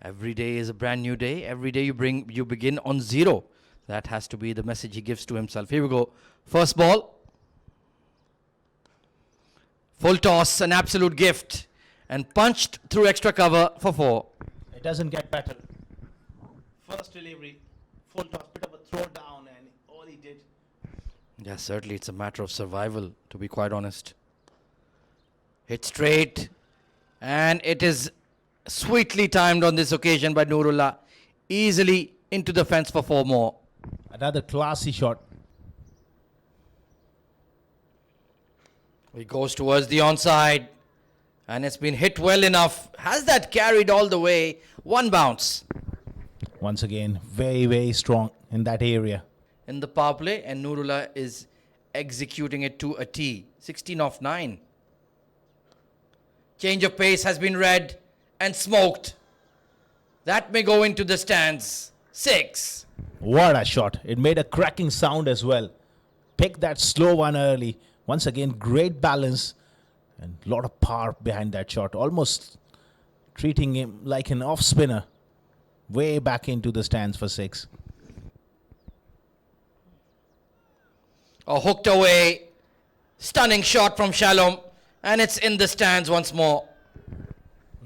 Every day is a brand new day. Every day you begin on zero. That has to be the message he gives to himself. Here we go. First ball. Full toss, an absolute gift. And punched through extra cover for 4. It doesn't get better. First delivery, full toss, bit of a throw down, and all he did. Yeah, certainly it's a matter of survival, to be quite honest. Hit straight. And it is sweetly timed on this occasion by Nurullah. Easily into the fence for 4 more. Another classy shot. He goes towards the onside. And it's been hit well enough. Has that carried all the way? 1 bounce. Once again, very, very strong in that area. In the power play, and Nurullah is executing it to a T. 16 off 9. Change of pace has been read and smoked. That may go into the stands. 6. What a shot. It made a cracking sound as well. Pick that slow one early. Once again, great balance and a lot of power behind that shot. Almost treating him like an off spinner. Way back into the stands for 6. A hooked away. Stunning shot from Shalom. And it's in the stands once more.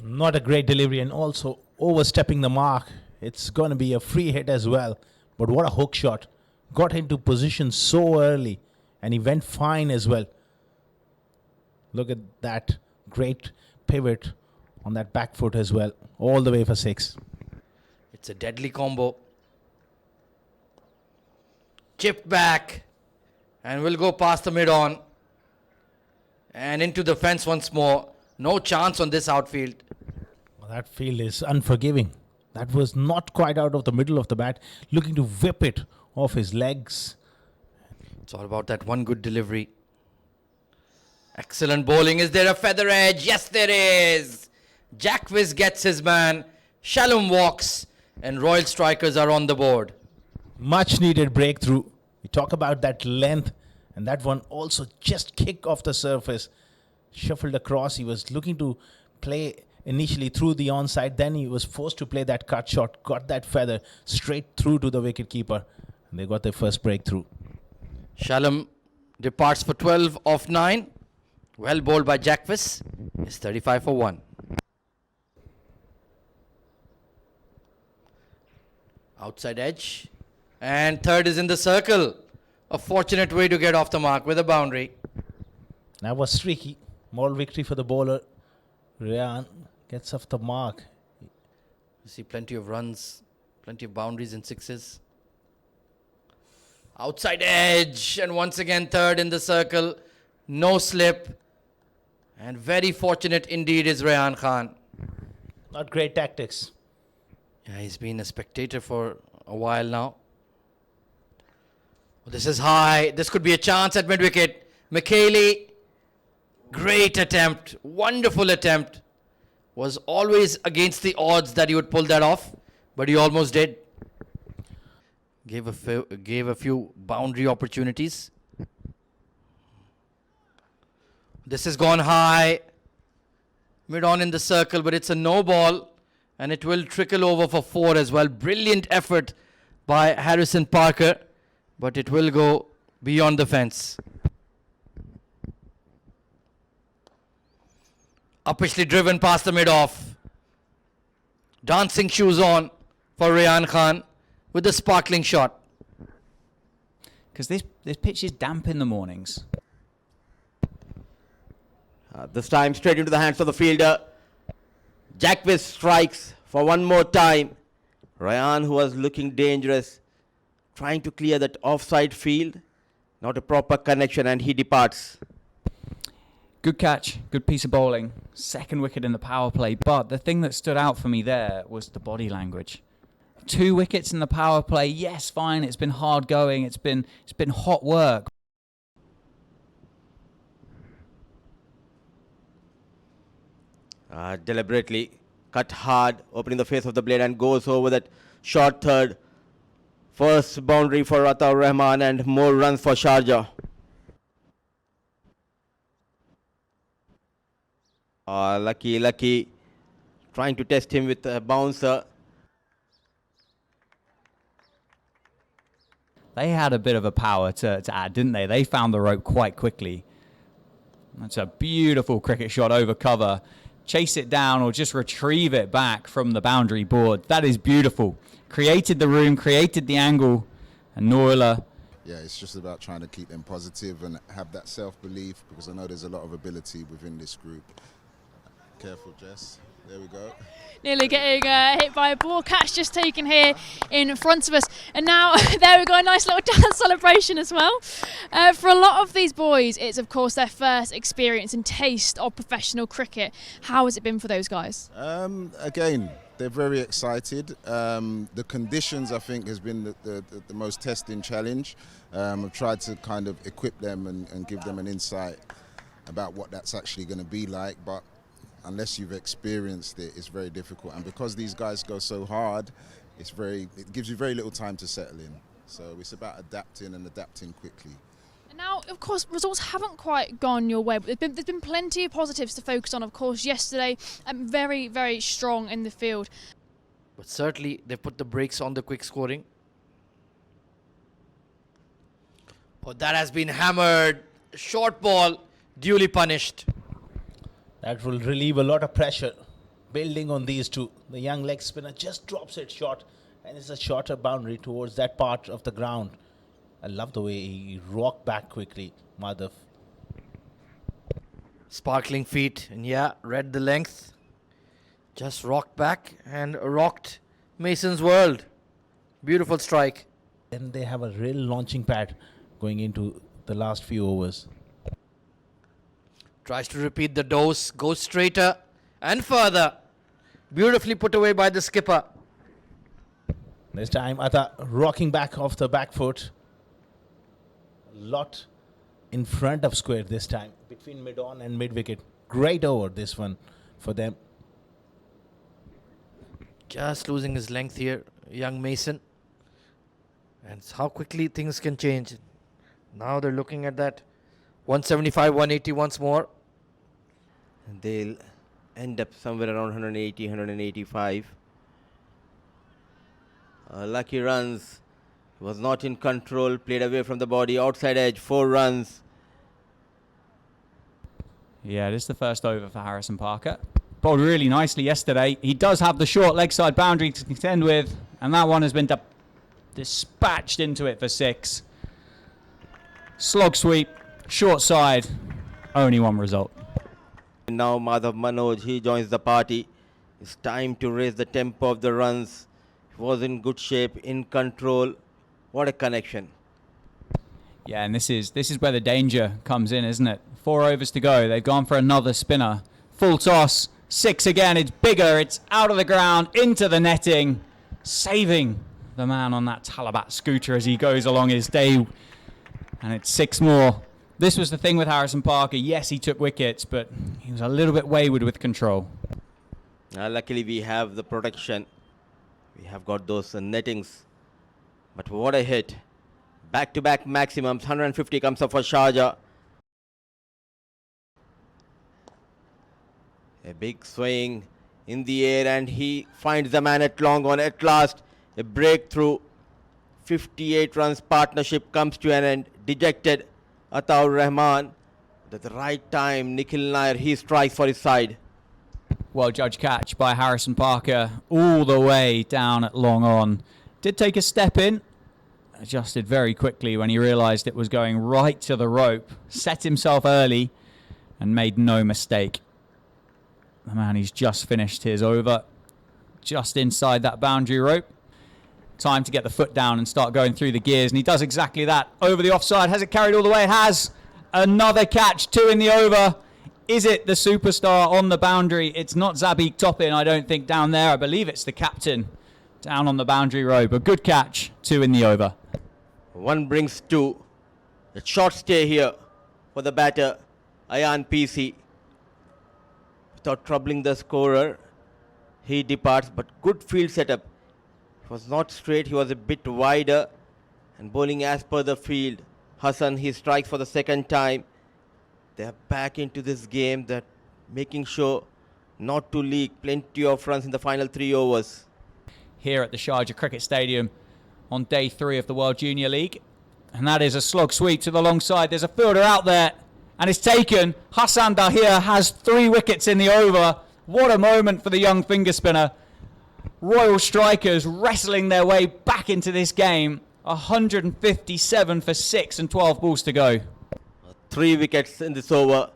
Not a great delivery and also overstepping the mark. It's going to be a free hit as well. But what a hook shot. Got into position so early and he went fine as well. Look at that great pivot on that back foot as well. All the way for 6. It's a deadly combo. Chipped back. And we'll go past the mid-on. And into the fence once more. No chance on this outfield. Well, that field is unforgiving. That was not quite out of the middle of the bat. Looking to whip it off his legs. It's all about that one good delivery. Excellent bowling. Is there a feather edge? Yes, there is. Jackviz gets his man. Shalom walks. And Royal Strikers are on the board. Much needed breakthrough. We talk about that length. And that one also just kicked off the surface. Shuffled across. He was looking to play initially through the onside. Then he was forced to play that cut shot. Got that feather straight through to the wicketkeeper. And they got their first breakthrough. Shalom departs for 12 off 9. Well bowled by Jackviz. It's 35 for 1. Outside edge. And third is in the circle. A fortunate way to get off the mark with a boundary. That was streaky. More victory for the bowler. Ryan gets off the mark. You see plenty of runs, plenty of boundaries and 6s. Outside edge. And once again third in the circle. No slip. And very fortunate indeed is Rehan Khan. Not great tactics. Yeah, he's been a spectator for a while now. This is high. This could be a chance at mid-wicket. McKaylee, great attempt. Wonderful attempt. Was always against the odds that he would pull that off. But he almost did. Gave a few boundary opportunities. This has gone high. Mid-on in the circle, but it's a no ball. And it will trickle over for 4 as well. Brilliant effort by Harrison Parker. But it will go beyond the fence. Uppishly driven past the mid-off. Dancing shoes on for Rehan Khan with a sparkling shot. Because this pitch is damp in the mornings. This time straight into the hands of the fielder. Jackviz strikes for one more time. Ryan, who was looking dangerous, trying to clear that offside field. Not a proper connection, and he departs. Good catch, good piece of bowling. Second wicket in the power play. But the thing that stood out for me there was the body language. 2 wickets in the power play. Yes, fine. It's been hard going. It's been hot work. Deliberately cut hard, opening the face of the blade, and goes over that short third. First boundary for Ataur Rahman and more runs for Sharjah. Lucky. trying to test him with a bouncer. They had a bit of a power to add, didn't they? They found the rope quite quickly. That's a beautiful cricket shot over cover. Chase it down or just retrieve it back from the boundary board. That is beautiful. Created the room, created the angle, and Noila. Yeah, it's just about trying to keep them positive and have that self-belief, because I know there's a lot of ability within this group. Careful, Jess. There we go. Nearly getting hit by a ball. Catch just taken here in front of us. And now, there we go, a nice little dance celebration as well. For a lot of these boys, it's of course their first experience and taste of professional cricket. How has it been for those guys? Again, they're very excited. The conditions, I think, has been the most testing challenge. I've tried to kind of equip them and give them an insight about what that's actually going to be like, but unless you've experienced it, it's very difficult. And because these guys go so hard, it gives you very little time to settle in. So it's about adapting and adapting quickly. And now, of course, results haven't quite gone your way, but there's been plenty of positives to focus on. Of course, yesterday, very, very strong in the field. But certainly, they put the brakes on the quick scoring. Oh, that has been hammered. Short ball, duly punished. That will relieve a lot of pressure building on these two. The young leg spinner just drops it short, and it's a shorter boundary towards that part of the ground. I love the way he rocked back quickly, Madhav. Sparkling feet, and yeah, read the length. Just rocked back and rocked Mason's world. Beautiful strike. Then they have a real launching pad going into the last few overs. Tries to repeat the dose, goes straighter and further. Beautifully put away by the skipper. This time, Atta rocking back off the back foot. A lot in front of square this time, between mid-on and mid-wicket. Great over this one for them. Just losing his length here, young Mason. And it's how quickly things can change. Now they're looking at that 175, 180 once more. And they'll end up somewhere around 180, 185. Lucky runs. Was not in control. Played away from the body. Outside edge. 4 runs. Yeah, it is the first over for Harrison Parker. Bowled really nicely yesterday. He does have the short leg side boundary to contend with, and that one has been dispatched into it for 6. Slog sweep, short side, only one result. And now Madhav Manoj, he joins the party. It's time to raise the tempo of the runs. He was in good shape, in control. What a connection. Yeah, and this is where the danger comes in, isn't it? 4 overs to go. They've gone for another spinner. Full toss. 6 again. It's bigger. It's out of the ground, into the netting, saving the man on that Talabat scooter as he goes along his day. And it's 6 more. This was the thing with Harrison Parker. Yes, he took wickets, but he was a little bit wayward with control. Luckily, we have the protection. We have got those nettings. But what a hit. Back-to-back maximums. 150 comes up for Sharjah. A big swing in the air, and he finds the man at long on. At last, a breakthrough. 58 runs partnership comes to an end. Dejected Ataur Rahman. At the right time, Nikhil Nair, he strikes for his side. Well judged catch by Harrison Parker all the way down at long on. Did take a step in, adjusted very quickly when he realised it was going right to the rope. Set himself early and made no mistake. The man, he's just finished his over, just inside that boundary rope. Time to get the foot down and start going through the gears, and he does exactly that. Over the offside, has it carried all the way? It has. Another catch, 2 in the over. Is it the superstar on the boundary? It's not Zabiq Toppin, I don't think, down there. I believe it's the captain down on the boundary rope. A good catch, 2 in the over. 1 brings 2. A short stay here for the batter, Ayan PC. Without troubling the scorer, he departs, but good field setup. It was not straight, he was a bit wider, and bowling as per the field. Hassan, he strikes for the second time. They are back into this game, that making sure not to leak plenty of runs in the final 3 overs. Here at the Sharjah Cricket Stadium on day 3 of the World Junior League. And that is a slog sweep to the long side. There's a fielder out there and it's taken. Hassan Dahir has 3 wickets in the over. What a moment for the young finger spinner. Royal Strikers wrestling their way back into this game. 157 for 6 and 12 balls to go. 3 wickets in this over.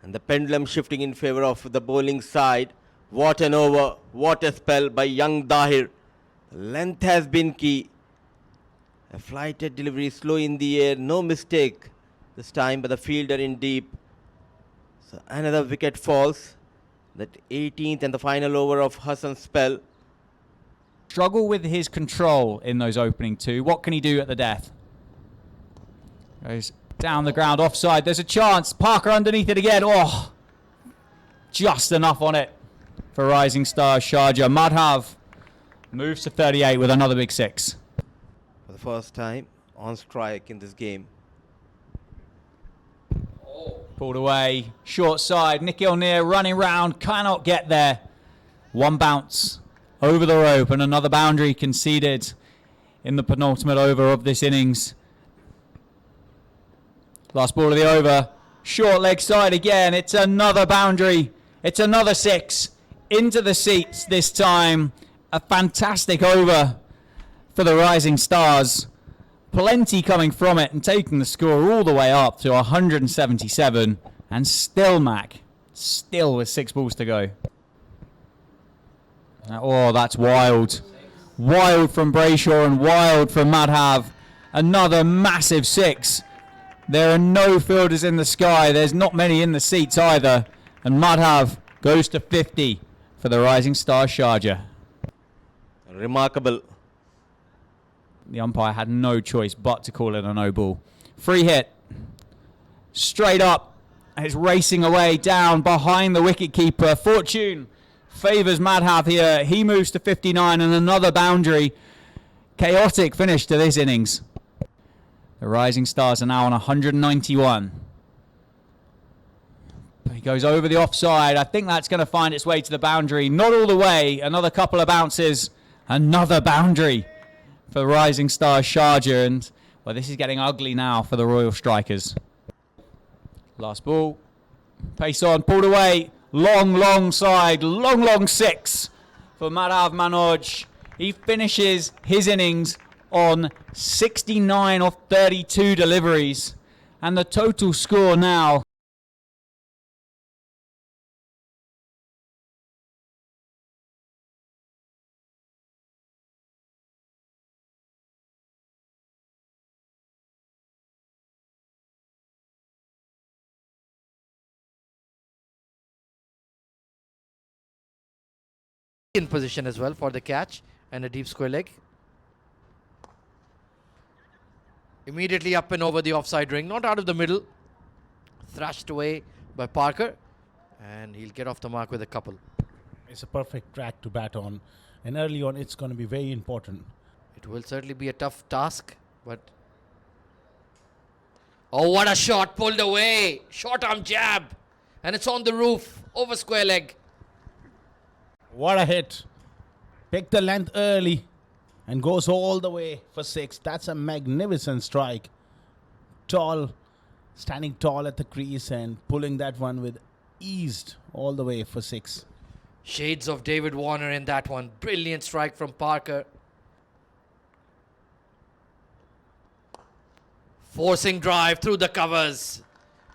And the pendulum shifting in favour of the bowling side. What an over, what a spell by young Dahir. Length has been key. A flighted delivery, slow in the air, no mistake this time by the fielder in deep. So another wicket falls. That 18th and the final over of Hassan's spell. Struggle with his control in those opening 2. What can he do at the death? Goes down the ground, offside. There's a chance. Parker underneath it again. Oh, just enough on it for Rising Star Sharjah. Madhav moves to 38 with another big 6. For the first time on strike in this game. Pulled away, short side. Nikhil Neer running round, cannot get there. 1 bounce over the rope and another boundary conceded in the penultimate over of this innings. Last ball of the over, short leg side again. It's another boundary. It's another 6 into the seats this time. A fantastic over for the Rising Stars. Plenty coming from it and taking the score all the way up to 177. And still Mac, still with 6 balls to go. Oh, that's wild. Wild from Brayshaw and wild from Madhav. Another massive 6. There are no fielders in the sky. There's not many in the seats either. And Madhav goes to 50 for the Rising Star Sharjah. Remarkable. The umpire had no choice but to call it a no ball. Free hit. Straight up. It's racing away down behind the wicketkeeper. Fortune favours Madhav here. He moves to 59 and another boundary. Chaotic finish to this innings. The Rising Stars are now on 191. He goes over the offside. I think that's going to find its way to the boundary. Not all the way. Another couple of bounces. Another boundary for Rising Star Sharjah. And, well, this is getting ugly now for the Royal Strikers. Last ball. Pace on. Pulled away. Long side. Long 6 for Madhav Manoj. He finishes his innings on 69 off 32 deliveries. And the total score now in position as well for the catch and a deep square leg. Immediately up and over the offside ring, not out of the middle. Thrashed away by Parker, and he'll get off the mark with a couple. It's a perfect track to bat on, and early on it's going to be very important. It will certainly be a tough task, but... Oh, what a shot, pulled away. Short arm jab, and it's on the roof, over square leg. What a hit. Pick the length early and goes all the way for 6. That's a magnificent strike. Tall, standing tall at the crease and pulling that one with ease all the way for 6. Shades of David Warner in that one. Brilliant strike from Parker. Forcing drive through the covers.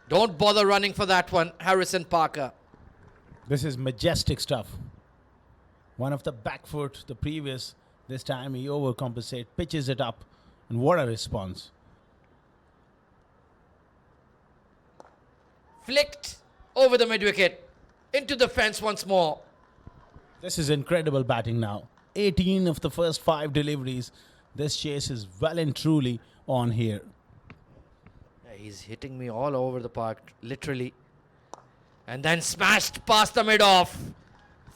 Don't bother running for that one, Harrison Parker. This is majestic stuff. One of the back foot, the previous, this time he overcompensates, pitches it up, and what a response. Flicked over the mid-wicket, into the fence once more. This is incredible batting now. 18 of the first 5 deliveries. This chase is well and truly on here. Yeah, he's hitting me all over the park, literally. And then smashed past the mid-off.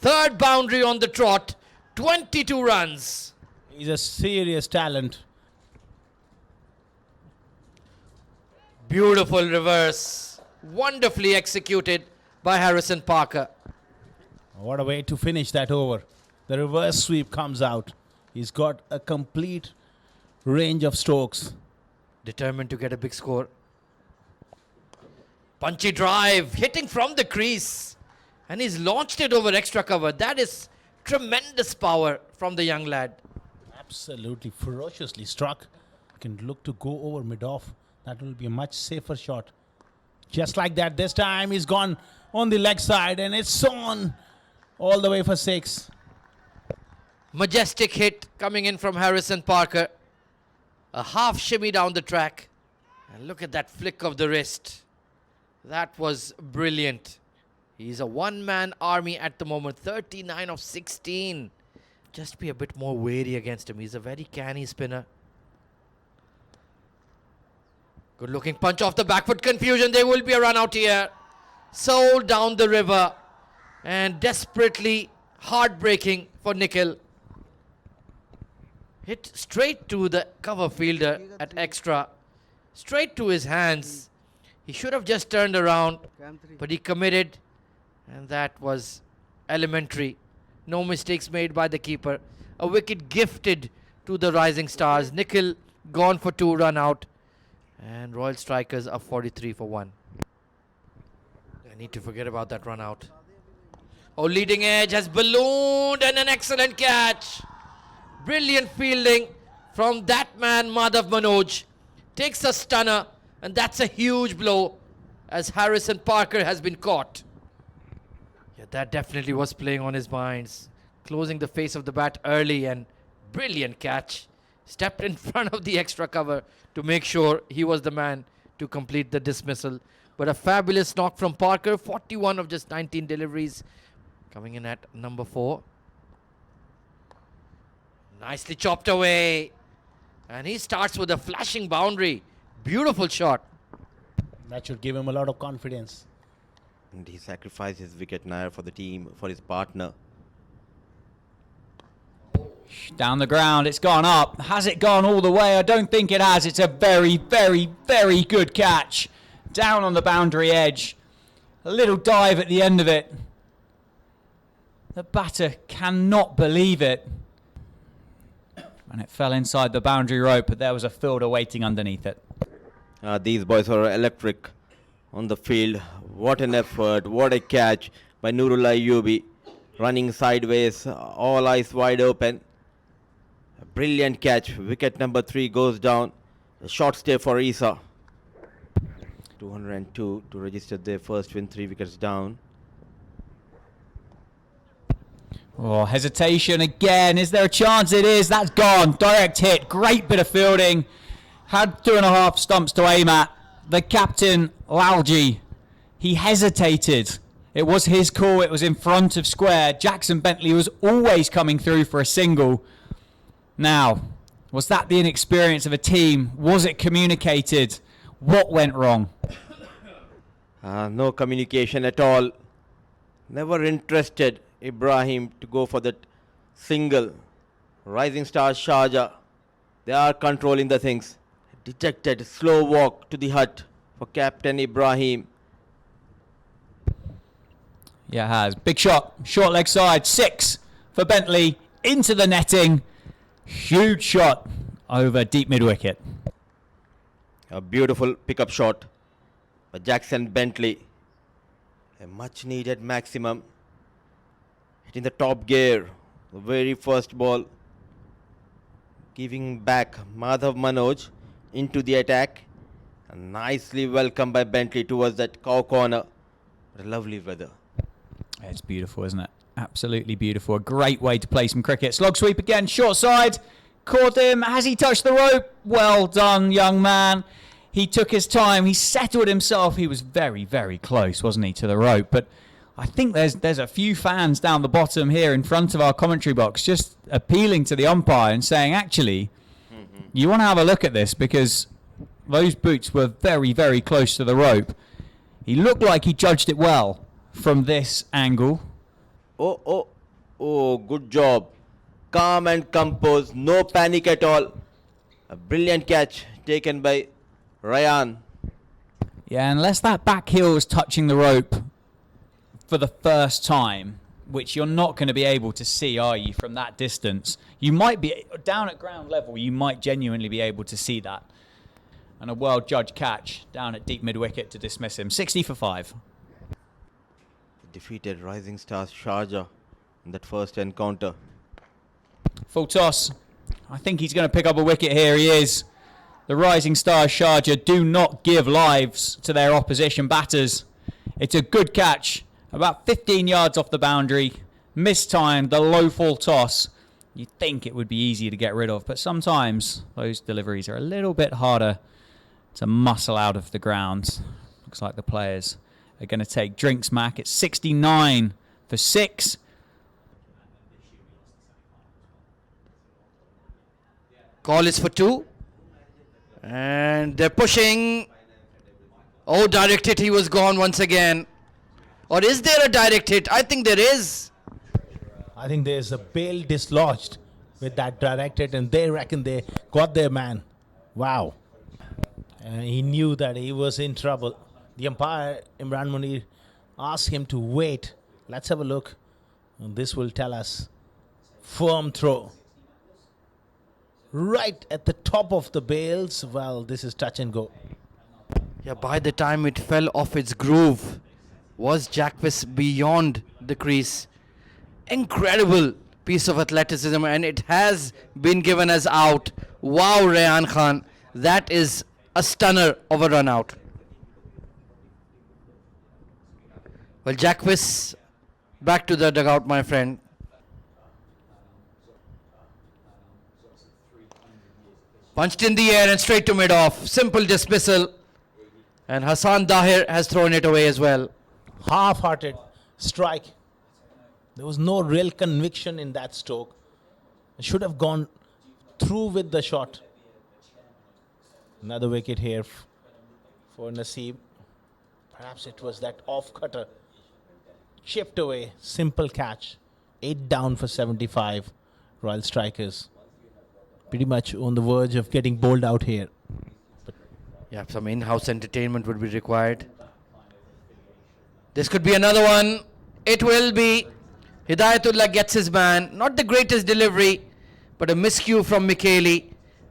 3rd boundary on the trot, 22 runs. He's a serious talent. Beautiful reverse, wonderfully executed by Harrison Parker. What a way to finish that over. The reverse sweep comes out. He's got a complete range of strokes. Determined to get a big score. Punchy drive, hitting from the crease. And he's launched it over extra cover. That is tremendous power from the young lad. Absolutely ferociously struck. Can look to go over mid-off. That will be a much safer shot. Just like that, this time he's gone on the leg side and it's on all the way for 6. Majestic hit coming in from Harrison Parker. A half shimmy down the track. And look at that flick of the wrist. That was brilliant. He's a one-man army at the moment. 39 of 16. Just be a bit more wary against him. He's a very canny spinner. Good looking punch off the back foot. Confusion. There will be a run out here. Soul down the river. And desperately heartbreaking for Nikhil. Hit straight to the cover fielder at extra. Straight to his hands. He should have just turned around. But he committed. And that was elementary. No mistakes made by the keeper. A wicket gifted to the Rising Stars. Nikhil gone for 2, run out. And Royal Strikers are 43 for 1. I need to forget about that run out. Oh, leading edge has ballooned and an excellent catch. Brilliant fielding from that man, Madhav Manoj. Takes a stunner and that's a huge blow as Harrison Parker has been caught. Yeah, that definitely was playing on his minds. Closing the face of the bat early and brilliant catch. Stepped in front of the extra cover to make sure he was the man to complete the dismissal. But a fabulous knock from Parker. 41 of just 19 deliveries. Coming in at number 4. Nicely chopped away. And he starts with a flashing boundary. Beautiful shot. That should give him a lot of confidence. And he sacrificed his wicket now for the team, for his partner. Down the ground, it's gone up. Has it gone all the way? I don't think it has. It's a very, very, very good catch. Down on the boundary edge. A little dive at the end of it. The batter cannot believe it. And it fell inside the boundary rope, but there was a fielder waiting underneath it. These boys are electric on the field. What an effort, what a catch by Nurullah Ayubi. Running sideways, all eyes wide open. A brilliant catch. Wicket number 3 goes down. A short stay for Isa. 202 to register their first win, 3 wickets down. Oh, hesitation again. Is there a chance? It is. That's gone. Direct hit. Great bit of fielding. Had 2.5 stumps to aim at. The captain, Lalji, he hesitated. It was his call. It was in front of square. Jackson Bentley was always coming through for a single. Now, was that the inexperience of a team? Was it communicated? What went wrong? No communication at all. Never interested Ibrahim to go for that single. Rising Stars Sharjah. They are controlling the things. Detected slow walk to the hut for Captain Ibrahim. Yeah, it has. Big shot. Short leg side. 6 for Bentley. Into the netting. Huge shot over deep mid wicket. A beautiful pickup shot by Jackson Bentley. A much needed maximum. Hitting the top gear. The very first ball. Giving back Madhav Manoj into the attack. And nicely welcomed by Bentley towards that cow corner. What a lovely weather. It's beautiful, isn't it? Absolutely beautiful. A great way to play some cricket. Slog sweep again. Short side. Caught him. Has he touched the rope? Well done, young man. He took his time. He settled himself. He was very, very close, wasn't he, to the rope? But I think there's a few fans down the bottom here in front of our commentary box just appealing to the umpire and saying, actually, you want to have a look at this because those boots were very, very close to the rope. He looked like he judged it well from this angle. Oh, good job. Calm and composed. No panic at all. A brilliant catch taken by Ryan. Yeah, unless that back heel was touching the rope for the first time, which you're not going to be able to see, are you, from that distance? You might be down at ground level. You might genuinely be able to see that. And a well-judged catch down at deep mid-wicket to dismiss him. 60 for 5. Defeated Rising Stars Sharjah in that first encounter. Full toss. I think he's going to pick up a wicket here. He is. The Rising Stars Sharjah do not give lives to their opposition batters. It's a good catch. About 15 yards off the boundary. Mistimed the low full toss. You'd think it would be easy to get rid of, but sometimes those deliveries are a little bit harder to muscle out of the ground. Looks like the players are going to take drinks, Mac. It's 69 for 6. Call is for 2. And they're pushing. Oh, direct hit. He was gone once again. Or is there a direct hit? I think there is. I think there's a bail dislodged with that direct hit, and they reckon they got their man. Wow. And he knew that he was in trouble. The umpire, Imran Munir, asked him to wait. Let's have a look. And this will tell us. Firm throw. Right at the top of the bails. Well, this is touch and go. Yeah, by the time it fell off its groove, was Jackwis beyond the crease. Incredible piece of athleticism, and it has been given as out. Wow, Rayan Khan. That is a stunner of a run out. Well, Jackwis back to the dugout, my friend. Punched in the air and straight to mid-off. Simple dismissal. And Hassan Dahir has thrown it away as well. Half-hearted strike. There was no real conviction in that stroke. It should have gone through with the shot. Another wicket here for Naseem. Perhaps it was that off-cutter. Chipped away. Simple catch. 8 down for 75. Royal Strikers. Pretty much on the verge of getting bowled out here. Yeah, some in-house entertainment would be required. This could be another one. It will be. Hidayatullah gets his man. Not the greatest delivery, but a miscue from Michele.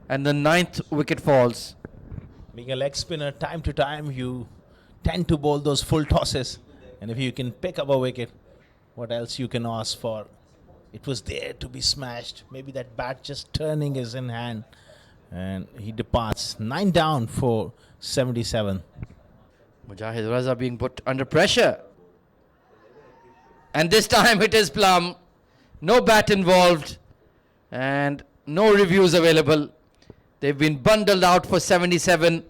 And the 9th wicket falls. Being a leg spinner, time to time, you tend to bowl those full tosses. And if you can pick up a wicket, what else you can ask for? It was there to be smashed. Maybe that bat just turning is in hand. And he departs. 9 down for 77. Mujahid Raza being put under pressure. And this time it is plumb. No bat involved. And no reviews available. They've been bundled out for 77.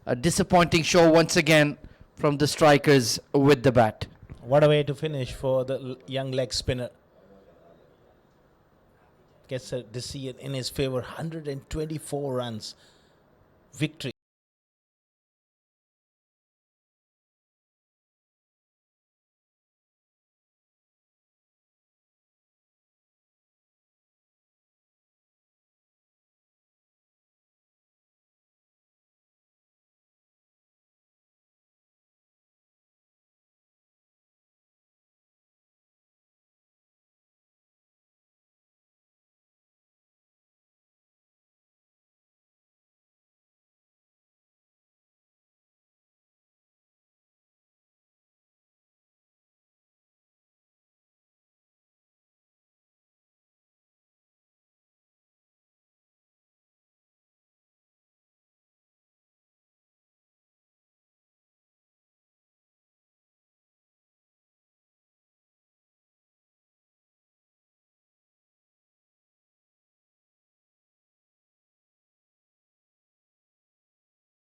A disappointing show once again from the strikers with the bat. What a way to finish for the young leg spinner. Gets a decision in his favor. 124 runs. Victory.